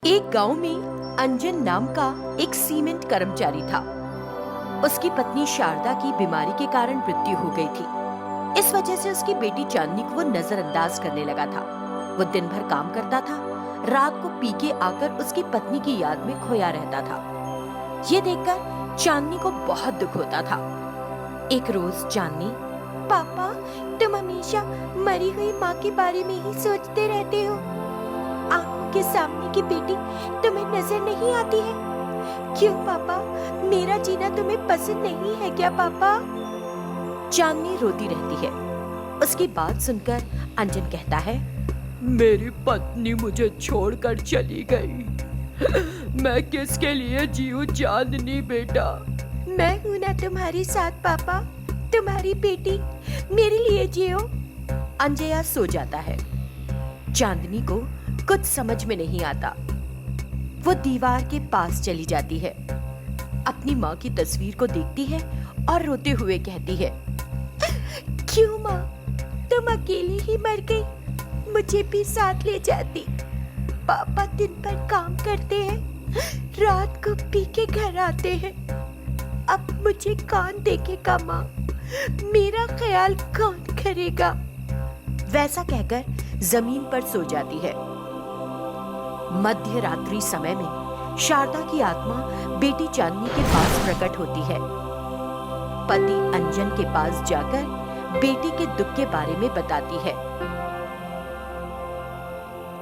एक गांव में अंजन नाम का एक सीमेंट कर्मचारी था। उसकी पत्नी शारदा की बीमारी के कारण मृत्यु हो गई थी। इस वजह से उसकी बेटी चांदनी को वो नजरअंदाज करने लगा था। वो दिन भर काम करता था, रात को पी के आकर उसकी पत्नी की याद में खोया रहता था। ये देखकर चांदनी को बहुत दुख होता था। एक रोज चांदनी, पापा, तुम हमेशा मरी हुई माँ के बारे में ही सोचते रहते हो। आंखों के सामने की बेटी तुम्हें नजर नहीं आती है। क्यों पापा, मेरा जीना तुम्हें पसंद नहीं है क्या पापा? चांदनी रोती रहती है। उसकी बात सुनकर अंजन कहता है, मेरी पत्नी मुझे छोड़कर चली गई। मैं किसके लिए जीऊं चांदनी बेटा? मैं हूँ ना तुम्हारे साथ पापा। तुम्हारी बेटी मेरे लिए जियो। अंजया सो जाता है। चांदनी को कुछ समझ में नहीं आता। वो दीवार के पास चली जाती है, अपनी माँ की तस्वीर को देखती है और रोते हुए कहती है, क्यों माँ, तुम अकेली ही मर गई? मुझे भी साथ ले जाती। पापा दिन भर काम करते हैं, रात को पी के घर आते हैं। अब मुझे कौन देखेगा माँ? मेरा ख्याल कौन करेगा? वैसा कहकर जमीन पर सो जाती है। मध्य रात्रि समय में शारदा की आत्मा बेटी चांदनी के पास प्रकट होती है। पति अंजन के पास जाकर बेटी के दुख के बारे में बताती है।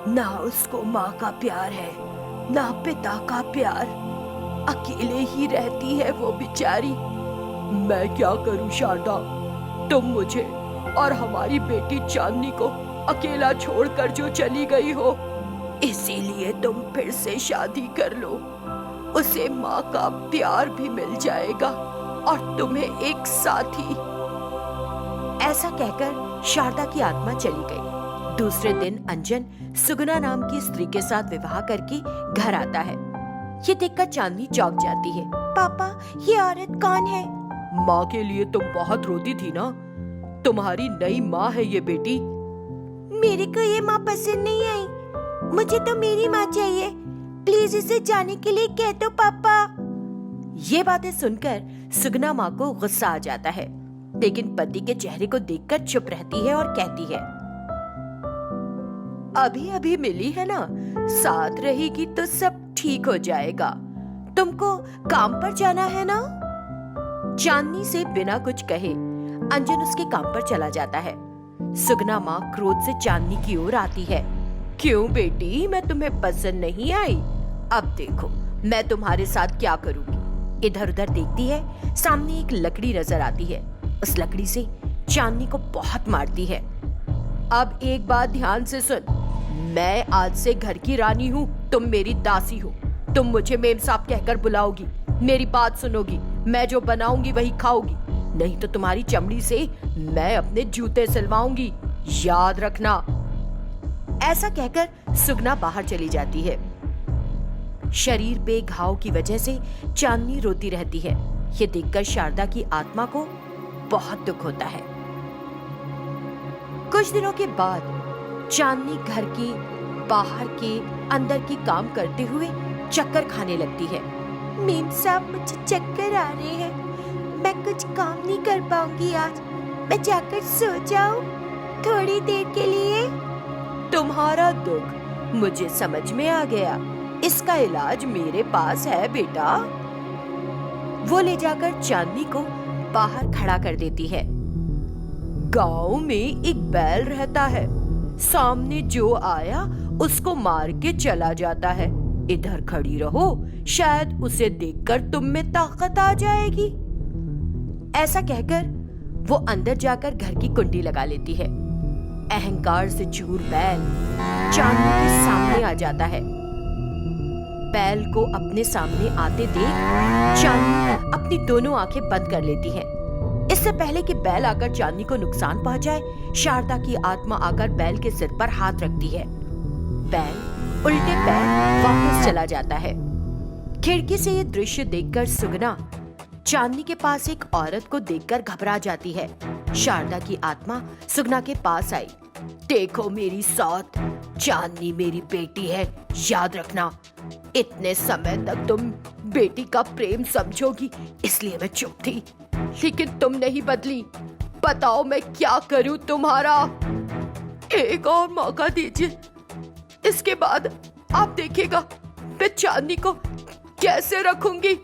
ना उसको माँ का प्यार है, ना पिता का प्यार। अकेले ही रहती है वो बेचारी। मैं क्या करूं शारदा, तुम मुझे और हमारी बेटी चांदनी को अकेला छोड़कर जो चली गई हो, इसीलिए तुम फिर से शादी कर लो। उसे माँ का प्यार भी मिल जाएगा और तुम्हें एक साथी। ऐसा कहकर शारदा की आत्मा चली गई। दूसरे दिन अंजन सुगना नाम की स्त्री के साथ विवाह करके घर आता है। ये देखकर चांदनी चौंक जाती है। पापा, ये औरत कौन है? माँ के लिए तुम बहुत रोती थी ना, तुम्हारी नई माँ है ये बेटी। मेरे को ये माँ पसंद नहीं आई। मुझे तो मेरी माँ चाहिए। प्लीज इसे जाने के लिए कह दो पापा। ये बातें सुनकर सुगना माँ को गुस्सा आ जाता है, लेकिन पति के चेहरे को देखकर चुप रहती है और कहती है, अभी अभी मिली है ना, साथ रहेगी तो सब ठीक हो जाएगा। तुमको काम पर जाना है ना? चांदनी से बिना कुछ कहे अंजन उसके काम पर चला जाता है। सुगना माँ क्रोध से चांदनी की ओर आती है। क्यों बेटी, मैं तुम्हें पसंद नहीं आई? अब देखो मैं तुम्हारे साथ क्या करूंगी। इधर उधर देखती है, सामने एक लकड़ी नजर आती है। उस लकड़ी से चांदनी को बहुत मारती है। अब एक बात ध्यान से सुन, मैं आज से घर की रानी हूँ, तुम मेरी दासी हो। तुम मुझे मेम साहब कहकर बुलाओगी, मेरी बात सुनोगी, मैं जो बनाऊंगी वही खाओगी, नहीं तो तुम्हारी चमड़ी से मैं अपने जूते सिलवाऊंगी, याद रखना। ऐसा कहकर सुगना बाहर चली जाती है। शरीर पे घाव की वजह से चांदनी रोती रहती है। ये देखकर शारदा की आत्मा को बहुत दुख होता है। कुछ दिनों के बाद चांदनी घर के बाहर के अंदर की काम करते हुए चक्कर खाने लगती है। मेम साहब, मुझे चक्कर आ रहे हैं। मैं कुछ काम नहीं कर पाऊंगी आज। मैं जाकर सो जाऊं थोड़ी देर के लिए। तुम्हारा दुख मुझे समझ में आ गया। इसका इलाज मेरे पास है बेटा। वो ले जाकर चांदनी को बाहर खड़ा कर देती है। गांव में एक बैल रहता है, सामने जो आया उसको मार के चला जाता है। इधर खड़ी रहो, शायद उसे देखकर तुम में ताकत आ जाएगी। ऐसा कहकर वो अंदर जाकर घर की कुंडी लगा लेती है। अहंकार से चूर बैल चांदनी के सामने आ जाता है। बैल को अपने सामने आते देख चांदनी अपनी दोनों आंखें बंद कर लेती है। इससे पहले कि बैल आकर चांदनी को नुकसान पहुंचाए, शारदा की आत्मा आकर बैल के सिर पर हाथ रखती है। बैल उल्टे पैर वापस चला जाता है। खिड़की से ये दृश्य देखकर सुगना चांदनी के पास एक औरत को देखकर घबरा जाती है। शारदा की आत्मा सुगना के पास आई देखो मेरी सौत, चांदनी मेरी बेटी है, याद रखना। इतने समय तक तुम बेटी का प्रेम समझोगी, इसलिए मैं चुप थी, लेकिन तुम नहीं बदली। बताओ मैं क्या करूं तुम्हारा? एक और मौका दीजिए, इसके बाद आप देखिएगा मैं चांदनी को कैसे रखूंगी।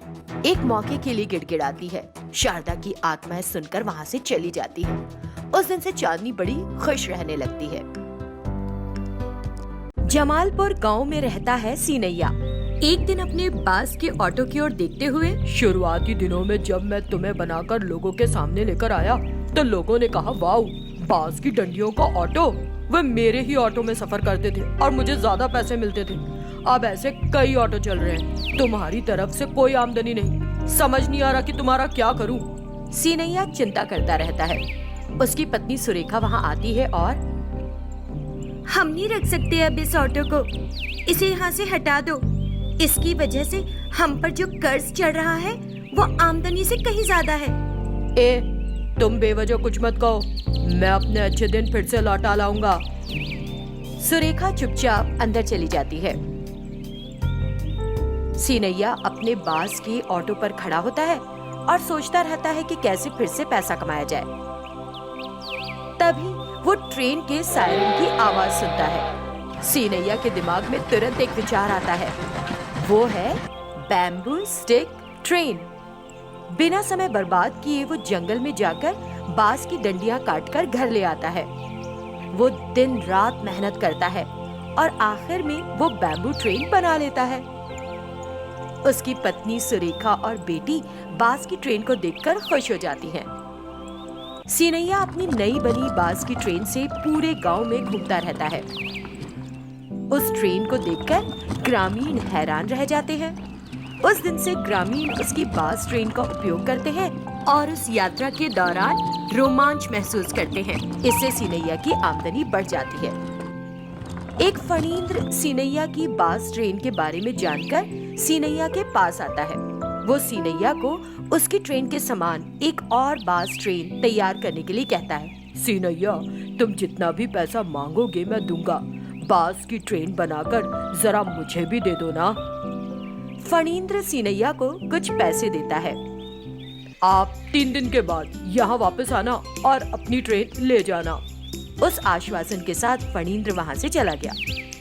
एक मौके के लिए गिड़गिड़ाती है। शारदा की आत्माएं सुनकर वहां से चली जाती है। उस दिन से चांदनी बड़ी खुश रहने लगती है। जमालपुर गांव में रहता है सीनैया। एक दिन अपने बास के ऑटो की ओर देखते हुए, शुरुआती दिनों में जब मैं तुम्हें बनाकर लोगों के सामने लेकर आया तो लोगों ने कहा, वाओ, बास की डंडियों का ऑटो। वे मेरे ही ऑटो में सफर करते थे और मुझे ज्यादा पैसे मिलते थे। अब ऐसे कई ऑटो चल रहे हैं, तुम्हारी तरफ से कोई आमदनी नहीं। समझ नहीं आ रहा कि तुम्हारा क्या करूं। सीनैया चिंता करता रहता है। उसकी पत्नी सुरेखा वहां आती है और हम नहीं रख सकते अब इस ऑटो को, इसे यहाँ से हटा दो। इसकी वजह से हम पर जो कर्ज चढ़ रहा है वो आमदनी से कहीं ज्यादा है। तुम बेवजह कुछ मत कहो, मैं अपने अच्छे दिन फिर से लौटा लाऊंगा। सुरेखा चुपचाप अंदर चली जाती है। सीनैया अपने बास के ऑटो पर खड़ा होता है और सोचता रहता है कि कैसे फिर से पैसा कमाया जाए। तभी वो ट्रेन के सायरन की आवाज सुनता है। सीनैया के दिमाग में तुरंत एक विचार आता है, वो है बैम्बू स्टिक ट्रेन। बिना समय बर्बाद किए वो जंगल में जाकर बांस की डंडियां काटकर घर ले आता है। वो दिन रात मेहनत करता है और आखिर में वो बैम्बू ट्रेन बना लेता है। उसकी पत्नी सुरेखा और बेटी बांस की ट्रेन को देखकर खुश हो जाती हैं। सीनैया अपनी नई बनी बांस की ट्रेन से पूरे गांव में घूमता रहता है। उस ट्रेन को देखकर ग्रामीण हैरान रह जाते हैं। उस दिन से ग्रामीण उसकी बांस ट्रेन का उपयोग करते हैं और उस यात्रा के दौरान रोमांच महसूस करते हैं। इससे सीनैया की आमदनी बढ़ जाती है। एक फणींद्र सीनैया की बांस ट्रेन के बारे में जानकर सीनैया के पास आता है। वो सीनैया को उसकी ट्रेन के समान एक और बांस ट्रेन तैयार करने के लिए कहता है। सीनैया, तुम जितना भी पैसा मांगोगे मैं दूंगा। बांस की ट्रेन बनाकर जरा मुझे भी दे दो ना। फणींद्र सीनैया को कुछ पैसे देता है। आप 3 दिन के बाद यहाँ वापस आना और अपनी ट्रेन ले जाना। उस आश्वासन के साथ फणींद्र वहाँ से चला गया।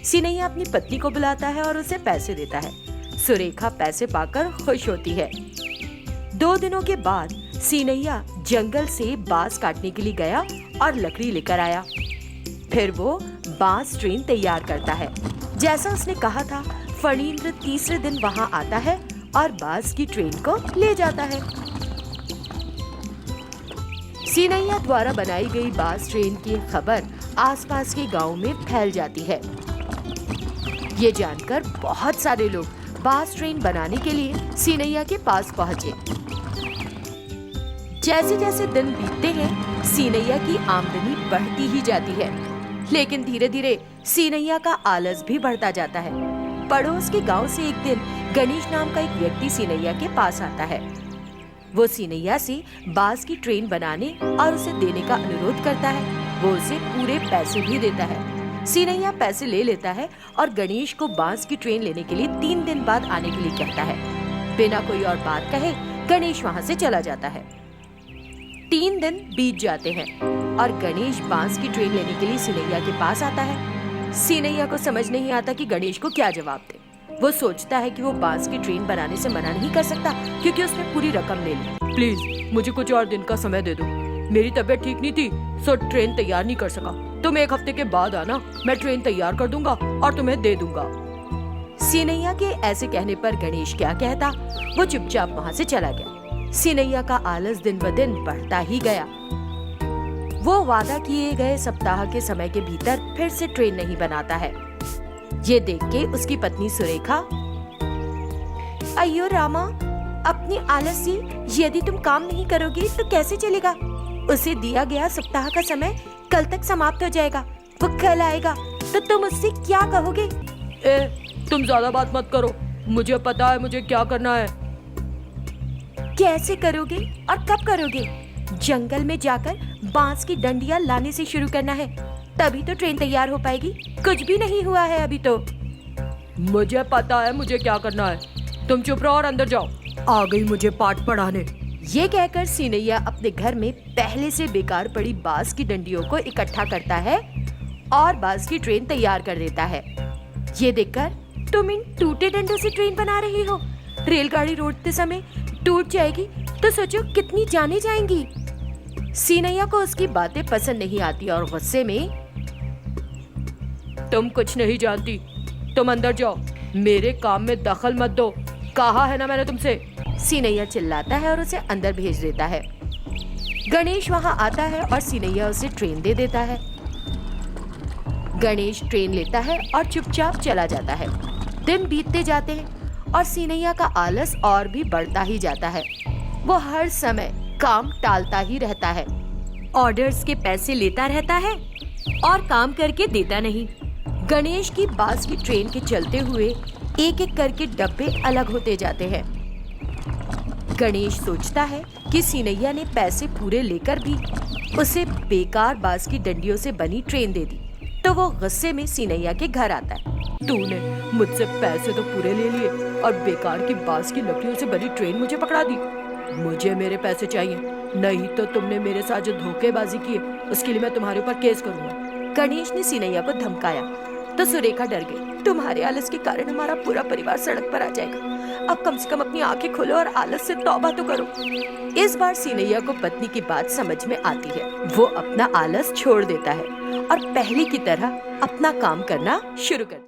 सीनैया अपनी पत्नी को बुलाता है और उसे पैसे देता है। सुरेखा पैसे पाकर खुश होती है। 2 दिनों के बाद सीनैया जंगल से बांस काटने के लिए गया और लकड़ी लेकर आया। फिर वो बांस ट्रेन तैयार करता है। जैसा उसने कहा था, फणींद्र तीसरे दिन वहाँ आता है और बांस की ट्रेन को ले जाता है। सीनैया द्वारा बनाई गई बांस ट्रेन की खबर आसपास के गांव में फैल जाती है। ये जानकर बहुत सारे लोग बांस ट्रेन बनाने के लिए सीनैया के पास पहुंचे। जैसे जैसे दिन बीतते हैं, सीनैया की आमदनी बढ़ती ही जाती है, लेकिन धीरे धीरे सीनैया का आलस भी बढ़ता जाता है। पड़ोस के गांव से एक दिन गणेश नाम का एक व्यक्ति सीनैया के पास आता है। वो सीनैया से बांस की ट्रेन बनाने और उसे देने का अनुरोध करता है। वो उसे पूरे पैसे भी देता है। सीनैया पैसे ले लेता है और गणेश को बांस की ट्रेन लेने के लिए 3 दिन बाद आने के लिए कहता है। बिना कोई और बात कहे गणेश वहाँ से चला जाता है। 3 दिन बीत जाते हैं और गणेश बांस की ट्रेन लेने के लिए सीनैया के पास आता है। सीनैया को समझ नहीं आता कि गणेश को क्या जवाब दे। वो सोचता है कि वो बांस की ट्रेन बनाने से मना नहीं कर सकता, क्योंकि उसने पूरी रकम ले ली। प्लीज मुझे कुछ और दिन का समय दे दो। मेरी तबीयत ठीक नहीं थी, सो ट्रेन तैयार नहीं कर सका। तुम 1 हफ्ते के बाद आना, मैं ट्रेन तैयार कर दूंगा और तुम्हें दे दूंगा। सीनैया के ऐसे कहने पर गणेश क्या कहता, वो चुपचाप वहाँ से चला गया। सीनैया का आलस दिन ब दिन बढ़ता ही गया। वो वादा किए गए सप्ताह के समय के भीतर फिर से ट्रेन नहीं बनाता है। ये देख के उसकी पत्नी सुरेखा, अयो रामा, अपनी आलस से यदि तुम काम नहीं करोगी तो कैसे चलेगा? उसे दिया गया सप्ताह का समय कल तक समाप्त हो जाएगा। वो कल आएगा तो तुम उससे क्या कहोगे? तुम ज्यादा बात मत करो, मुझे पता है मुझे क्या करना है। कैसे करोगे और कब करोगे? जंगल में जाकर बांस की डंडियां लाने से शुरू करना है, तभी तो ट्रेन तैयार हो पाएगी। कुछ भी नहीं हुआ है अभी तो। मुझे पता है मुझे क्या करना है, तुम चुप रहो और अंदर जाओ। आ गई मुझे पाठ पढ़ाने। ये कहकर सीनैया अपने घर में पहले से बेकार पड़ी बांस की डंडियों को इकट्ठा करता है और बांस की ट्रेन तैयार कर देता है। ये देखकर तुम इन टूटे डंडों से ट्रेन बना रही हो। रेलगाड़ी रोकते समय टूट जाएगी तो सोचो कितनी जानें जाएंगी। सीनैया को उसकी बातें पसंद नहीं आती और गुस्से में, तुम कुछ नहीं जानती, तुम अंदर जाओ, मेरे काम में दखल मत दो, कहा है ना मैंने तुमसे। सीनैया चिल्लाता है और उसे अंदर भेज देता है। गणेश वहां आता है और सीनैया उसे ट्रेन दे देता है। गणेश ट्रेन लेता है और चुपचाप चला जाता है। दिन बीतते जाते हैं और सीनैया का आलस और भी बढ़ता ही जाता है। वो हर समय काम टालता ही रहता है, ऑर्डर्स के पैसे लेता रहता है और काम करके देता नहीं। गणेश की बांस की ट्रेन के चलते हुए एक एक करके डब्बे अलग होते जाते हैं। गणेश सोचता है कि सीनैया ने पैसे पूरे लेकर भी उसे बेकार बांस की डंडियों से बनी ट्रेन दे दी, तो वो गुस्से में सीनैया के घर आता है। तूने मुझसे पैसे तो पूरे ले लिए और बेकार की बांस की लकड़ियों से बनी ट्रेन मुझे पकड़ा दी। मुझे मेरे पैसे चाहिए, नहीं तो तुमने मेरे साथ जो धोखेबाजी की उसके लिए मैं तुम्हारे ऊपर केस करूंगा। गणेश ने सीनैया को धमकाया तो सुरेखा डर गई। तुम्हारे आलस के कारण हमारा पूरा परिवार सड़क पर आ जाएगा। अब कम से कम अपनी आंखें खोलो और आलस से तौबा तो करो। इस बार सीनैया को पत्नी की बात समझ में आती है। वो अपना आलस छोड़ देता है और पहले की तरह अपना काम करना शुरू करता है।